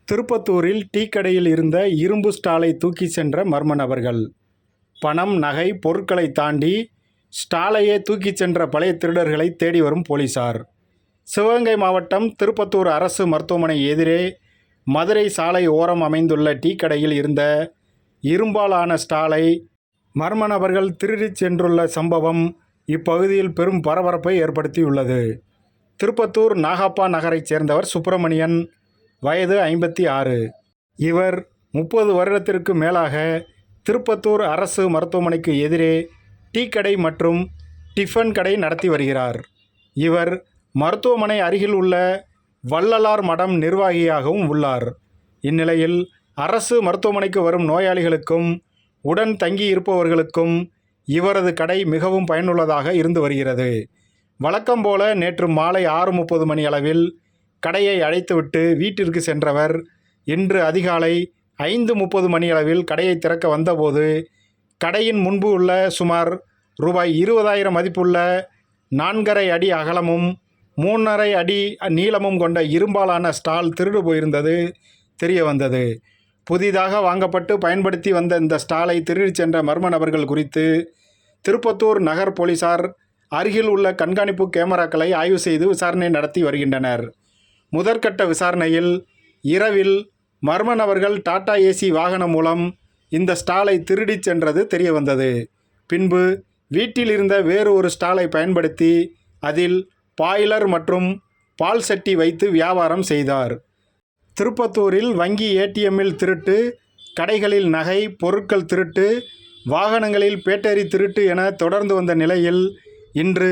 திருப்பத்தூரில் டீ கடையில் இருந்த இரும்பு ஸ்டாலை தூக்கி சென்ற மர்ம நபர்கள். பணம், நகை, பொருட்களை தாண்டி ஸ்டாலையே தூக்கிச் சென்ற பழைய திருடர்களை தேடி வரும் போலீசார். சிவகங்கை மாவட்டம் திருப்பத்தூர் அரசு மருத்துவமனை எதிரே மதுரை சாலை ஓரம் அமைந்துள்ள டீ கடையில் இருந்த இரும்பால் ஆன ஸ்டாலை மர்ம நபர்கள் திருடிச் சென்றுள்ள சம்பவம் இப்பகுதியில் பெரும் பரபரப்பை ஏற்படுத்தியுள்ளது. திருப்பத்தூர் நாகப்பா நகரைச் சேர்ந்தவர் சுப்பிரமணியன், வயது 56. இவர் 30 வருடத்திற்கு மேலாக திருப்பத்தூர் அரசு மருத்துவமனைக்கு எதிரே டீ கடை மற்றும் டிஃபன் கடை நடத்தி வருகிறார். இவர் மருத்துவமனை அருகில் உள்ள வள்ளலார் மடம் நிர்வாகியாகவும் உள்ளார். இந்நிலையில் அரசு மருத்துவமனைக்கு வரும் நோயாளிகளுக்கும் உடன் தங்கி இருப்பவர்களுக்கும் இவரது கடை மிகவும் பயனுள்ளதாக இருந்து வருகிறது. வழக்கம் போல நேற்று மாலை 6:30 மணி அளவில் கடையை அடைத்துவிட்டு வீட்டிற்கு சென்றவர் இன்று அதிகாலை 5:30 மணியளவில் கடையை திறக்க வந்தபோது கடையின் முன்பு உள்ள சுமார் ரூபாய் 20,000 மதிப்புள்ள 4½ அடி அகலமும் 3½ அடி நீளமும் கொண்ட இரும்பாலான ஸ்டால் திருடு போயிருந்தது தெரிய வந்தது. புதிதாக வாங்கப்பட்டு பயன்படுத்தி வந்த இந்த ஸ்டாலை திருடிச் சென்ற மர்ம நபர்கள் குறித்து திருப்பத்தூர் நகர் போலீசார் அருகில் உள்ள கண்காணிப்பு கேமராக்களை ஆய்வு செய்து விசாரணை நடத்தி வருகின்றனர். முதற்கட்ட விசாரணையில் இரவில் மர்ம நபர்கள் டாடா ஏசி வாகனம் மூலம் இந்த ஸ்டாலை திருடிச் சென்றது தெரிய வந்தது. பின்பு வீட்டில் இருந்த வேறு ஒரு ஸ்டாலை பயன்படுத்தி அதில் பாய்லர் மற்றும் பால் சட்டி வைத்து வியாபாரம் செய்தார். திருப்பத்தூரில் வங்கி ஏடிஎம்மில் திருட்டு, கடைகளில் நகை, பொருட்கள் திருட்டு, வாகனங்களில் பேட்டரி திருட்டு என தொடர்ந்து வந்த நிலையில் இன்று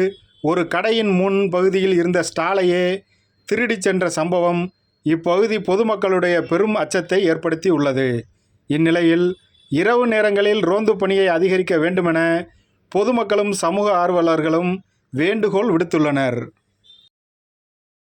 ஒரு கடையின் முன் பகுதியில் இருந்த ஸ்டாலையே திருடிச் சென்ற சம்பவம் இப்பகுதி பொதுமக்களுடைய பெரும் அச்சத்தை ஏற்படுத்தி உள்ளது. இந்நிலையில் இரவு நேரங்களில் ரோந்து பணியை அதிகரிக்க வேண்டுமென பொதுமக்களும் சமூக ஆர்வலர்களும் வேண்டுகோள் விடுத்துள்ளனர்.